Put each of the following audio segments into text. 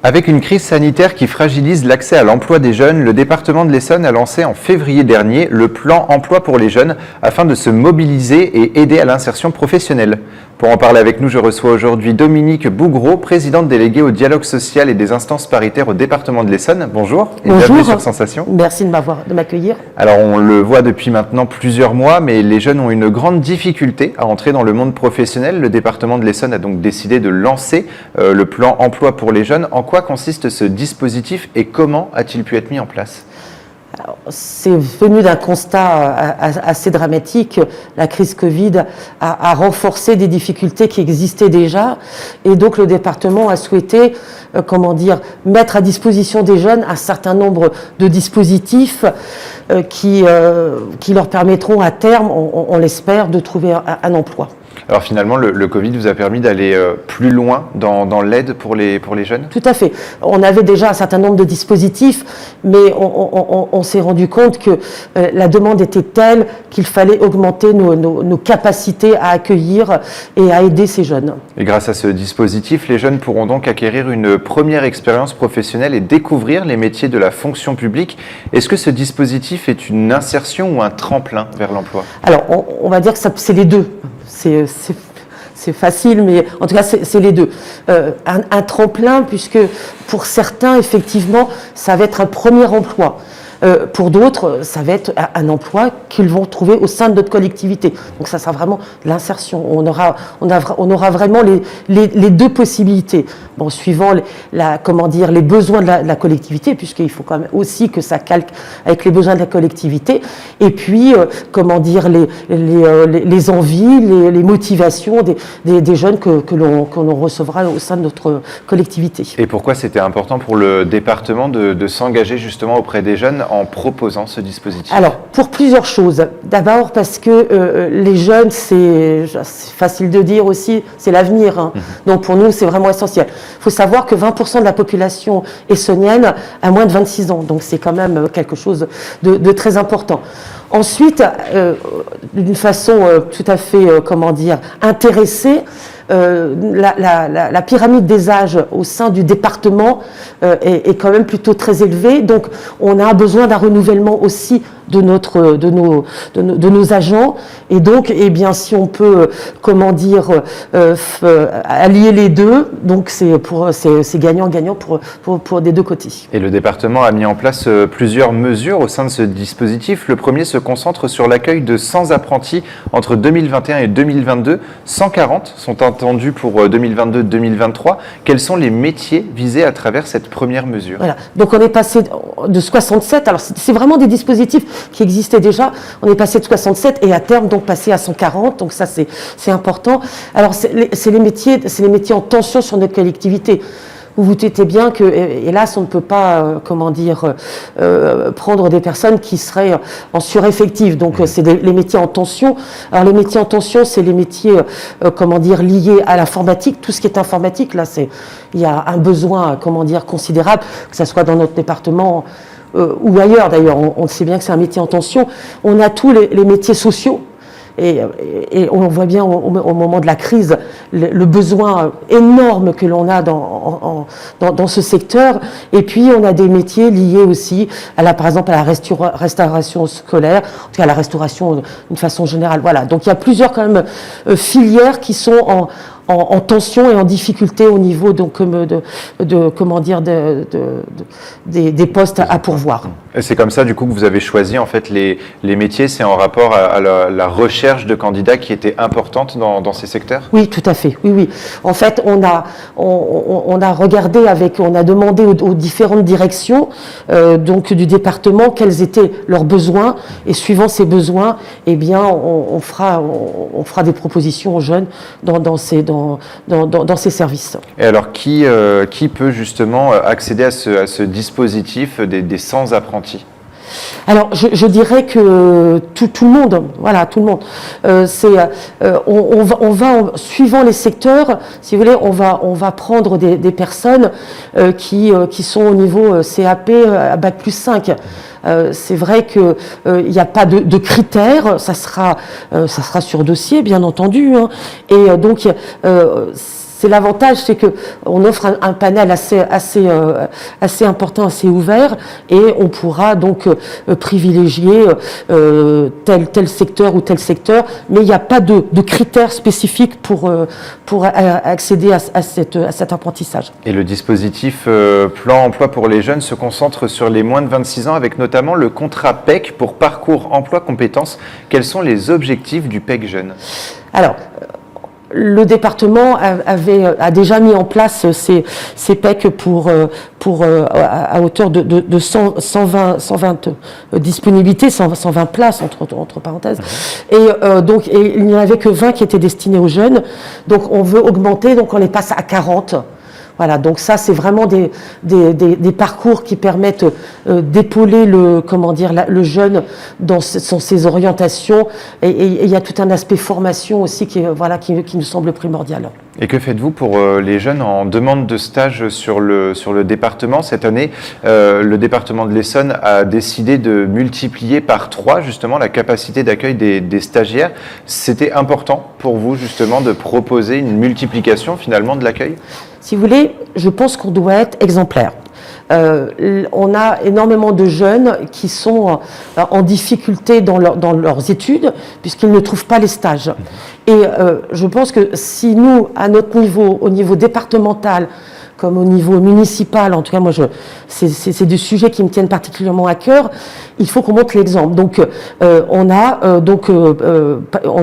Avec une crise sanitaire qui fragilise l'accès à l'emploi des jeunes, le département de l'Essonne a lancé en février dernier le plan emploi pour les jeunes afin de se mobiliser et aider à l'insertion professionnelle. Pour en parler avec nous, je reçois aujourd'hui Dominique Bougreau, présidente déléguée au dialogue social et des instances paritaires au département de l'Essonne. Bonjour et bienvenue sur Sensation. Merci de m'accueillir. Alors on le voit depuis maintenant plusieurs mois, mais les jeunes ont une grande difficulté à entrer dans le monde professionnel. Le département de l'Essonne a donc décidé de lancer le plan emploi pour les jeunes. En quoi consiste ce dispositif et comment a-t-il pu être mis en place ? C'est venu d'un constat assez dramatique. La crise Covid a renforcé des difficultés qui existaient déjà, et donc le département a souhaité, mettre à disposition des jeunes un certain nombre de dispositifs qui leur permettront à terme, on l'espère, de trouver un emploi. Alors finalement, le Covid vous a permis d'aller plus loin dans l'aide pour les jeunes ? Tout à fait. On avait déjà un certain nombre de dispositifs, mais on s'est rendu compte que la demande était telle qu'il fallait augmenter nos capacités à accueillir et à aider ces jeunes. Et grâce à ce dispositif, les jeunes pourront donc acquérir une première expérience professionnelle et découvrir les métiers de la fonction publique. Est-ce que ce dispositif est une insertion ou un tremplin vers l'emploi ? Alors, on va dire que c'est les deux. C'est facile, mais en tout cas, c'est les deux. Un tremplin, puisque pour certains, effectivement, ça va être un premier emploi. Pour d'autres, ça va être un emploi qu'ils vont trouver au sein de notre collectivité. Donc ça sera vraiment l'insertion. On aura vraiment les deux possibilités. Bon, suivant les besoins de la collectivité, puisqu'il faut quand même aussi que ça calque avec les besoins de la collectivité. Et puis, les envies, les motivations des jeunes que l'on recevra au sein de notre collectivité. Et pourquoi c'était important pour le département de s'engager justement auprès des jeunes en proposant ce dispositif ? Alors, pour plusieurs choses. D'abord parce que les jeunes, c'est facile de dire aussi, c'est l'avenir. Hein. Donc pour nous, c'est vraiment essentiel. Il faut savoir que 20% de la population essonnienne a moins de 26 ans. Donc c'est quand même quelque chose de très important. Ensuite, d'une façon tout à fait, intéressée, la pyramide des âges au sein du département est quand même plutôt très élevée. Donc, on a besoin d'un renouvellement aussi de nos agents. Et donc, si on peut, allier les deux, donc c'est gagnant-gagnant pour des deux côtés. Et le département a mis en place plusieurs mesures au sein de ce dispositif. Le premier se concentre sur l'accueil de 100 apprentis entre 2021 et 2022. 140 sont attendus pour 2022-2023. Quels sont les métiers visés à travers cette première mesure ? Voilà. Donc on est passé de 67, alors c'est vraiment des dispositifs qui existaient déjà, on est passé de 67 et à terme donc passé à 140, donc ça c'est important. Alors c'est les métiers en tension sur notre collectivité. Vous vous doutez bien que, hélas, on ne peut pas, prendre des personnes qui seraient en sureffectif. Donc, c'est les métiers en tension. Alors, les métiers en tension, c'est les métiers, liés à l'informatique. Tout ce qui est informatique, là, il y a un besoin, considérable, que ce soit dans notre département ou ailleurs. D'ailleurs, on sait bien que c'est un métier en tension. On a tous les métiers sociaux. Et on voit bien au moment de la crise le besoin énorme que l'on a dans ce secteur. Et puis on a des métiers liés aussi par exemple à la restauration scolaire, en tout cas à la restauration d'une façon générale. Voilà. Donc il y a plusieurs quand même filières qui sont en tension et en difficulté au niveau des postes à pourvoir. Et c'est comme ça du coup que vous avez choisi en fait les métiers, c'est en rapport à la recherche de candidats qui était importante dans ces secteurs ? Oui, tout à fait. Oui. En fait, on a regardé on a demandé aux différentes directions du département quels étaient leurs besoins, et suivant ces besoins, on fera des propositions aux jeunes dans ces services. Et alors, qui peut justement accéder à ce dispositif des 100 apprentis ? Alors, je dirais que tout le monde, voilà, tout le monde. On va suivant les secteurs, si vous voulez, on va prendre des personnes qui sont au niveau CAP à Bac+5. C'est vrai que il n'y a pas de critères, ça sera sur dossier, bien entendu, hein, et donc c'est l'avantage, c'est que on offre un panel assez important, assez ouvert, et on pourra donc privilégier tel secteur ou tel secteur, mais il n'y a pas de critères spécifiques pour accéder à cet apprentissage. Et le dispositif Plan emploi pour les jeunes se concentre sur les moins de 26 ans, avec notamment le contrat PEC pour parcours emploi compétences. Quels sont les objectifs du PEC jeune? Alors, le département a déjà mis en place ces PEC à hauteur de 120 disponibilités, 120 places entre parenthèses. Et donc il n'y en avait que 20 qui étaient destinés aux jeunes. Donc on veut augmenter, donc on les passe à 40. Voilà, donc ça c'est vraiment des parcours qui permettent d'épauler le jeune dans ses orientations, et il y a tout un aspect formation aussi qui nous semble primordial. Et que faites-vous pour les jeunes en demande de stage sur le département? Cette année, le département de l'Essonne a décidé de multiplier par 3 justement la capacité d'accueil des stagiaires. C'était important pour vous justement de proposer une multiplication finalement de l'accueil? Si vous voulez, je pense qu'on doit être exemplaire. On a énormément de jeunes qui sont en difficulté dans leurs études, puisqu'ils ne trouvent pas les stages. Et je pense que si nous, à notre niveau, au niveau départemental, comme au niveau municipal, en tout cas, moi, c'est des sujets qui me tiennent particulièrement à cœur. Il faut qu'on montre l'exemple. Donc, on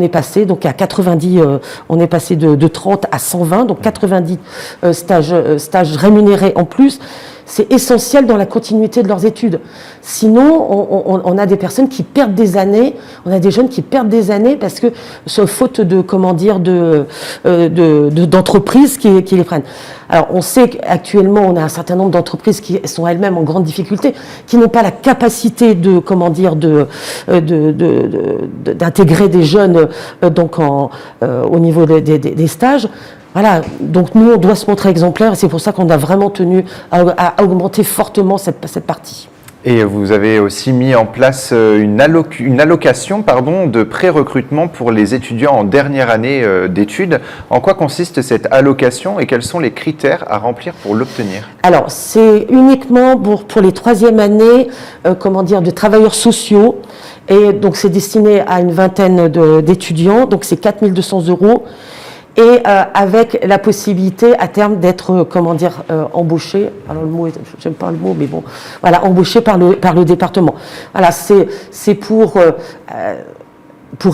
est passé donc à 90, on est passé de 30 à 120, donc 90 stages rémunérés en plus. C'est essentiel dans la continuité de leurs études. Sinon, on a des personnes qui perdent des années, on a des jeunes qui perdent des années parce que, faute d'entreprises qui les prennent. Alors, on sait qu'actuellement, on a un certain nombre d'entreprises qui sont elles-mêmes en grande difficulté, qui n'ont pas la capacité d'intégrer des jeunes au niveau des stages. Voilà, donc nous, on doit se montrer exemplaire, et c'est pour ça qu'on a vraiment tenu à augmenter fortement cette partie. Et vous avez aussi mis en place une allocation de pré-recrutement pour les étudiants en dernière année d'études. En quoi consiste cette allocation et quels sont les critères à remplir pour l'obtenir? Alors, c'est uniquement pour les 3e années de travailleurs sociaux. Et donc, c'est destiné à une vingtaine d'étudiants. Donc, c'est 4 200 €. Et avec la possibilité à terme d'être, embauché. Alors le mot, j'aime pas le mot, mais bon, voilà, embauché par le département. Voilà, c'est pour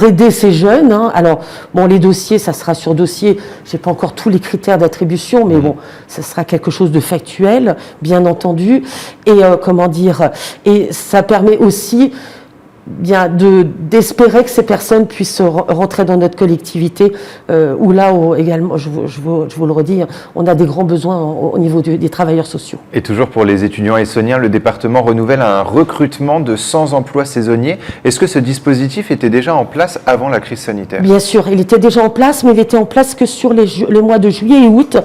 aider ces jeunes. Alors bon, les dossiers, ça sera sur dossier. J'ai pas encore tous les critères d'attribution, mais bon, ça sera quelque chose de factuel, bien entendu. Et et ça permet aussi d'espérer que ces personnes puissent rentrer dans notre collectivité, où là également, je vous le redis, on a des grands besoins au niveau des travailleurs sociaux. Et toujours pour les étudiants essonniens, le département renouvelle un recrutement de 100 emplois saisonniers. Est-ce que ce dispositif était déjà en place avant la crise sanitaire? Bien sûr, il était déjà en place, mais il était en place que sur les mois de juillet et août.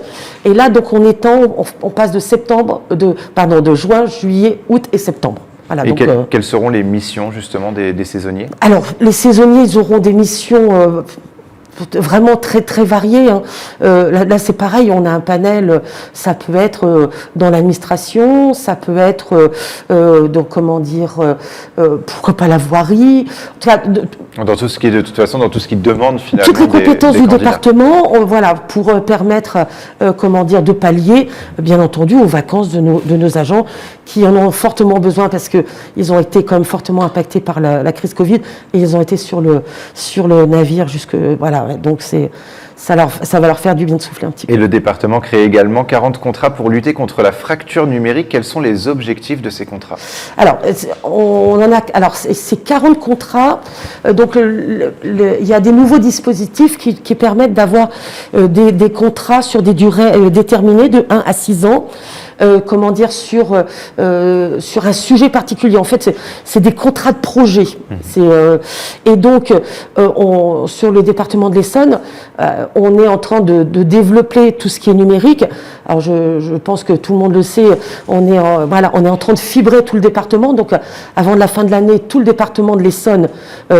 Et là, donc, on passe de juin, juillet, août et septembre. Voilà, et quelles seront les missions justement des saisonniers? Alors, les saisonniers, ils auront des missions vraiment très très variées. Là, c'est pareil, on a un panel, ça peut être dans l'administration, ça peut être pourquoi pas la voirie. Dans tout ce qui est, de toute façon, dans tout ce qui demande finalement toutes les compétences du département, pour permettre de pallier, bien entendu, aux vacances de nos agents qui en ont fortement besoin, parce qu'ils ont été quand même fortement impactés par la crise Covid, et ils ont été sur le navire jusque, voilà, donc ça va leur faire du bien de souffler un petit peu. Et le département crée également 40 contrats pour lutter contre la fracture numérique. Quels sont les objectifs de ces contrats? Alors, c'est 40 contrats. Donc, il y a des nouveaux dispositifs qui permettent d'avoir des contrats sur des durées déterminées de 1 à 6 ans. comment dire, sur un sujet particulier. En fait, c'est des contrats de projet. Et donc, sur le département de l'Essonne, on est en train de développer tout ce qui est numérique. Alors, je pense que tout le monde le sait, on est en train de fibrer tout le département. Donc, avant la fin de l'année, tout le département de l'Essonne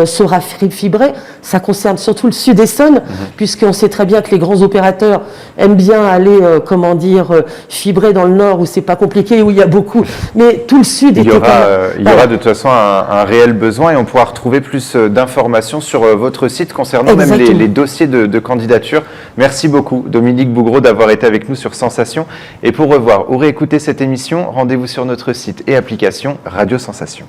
sera fibré. Ça concerne surtout le sud Essonne, puisqu'on sait très bien que les grands opérateurs aiment bien aller, fibrer dans le nord où c'est pas compliqué, où il y a beaucoup. Mais tout le sud il y aura de toute façon un réel besoin et on pourra retrouver plus d'informations sur votre site concernant même les dossiers de candidature. Merci beaucoup, Dominique Bougreau, d'avoir été avec nous sur Sensation. Et pour revoir ou réécouter cette émission, rendez-vous sur notre site et application Radio Sensation.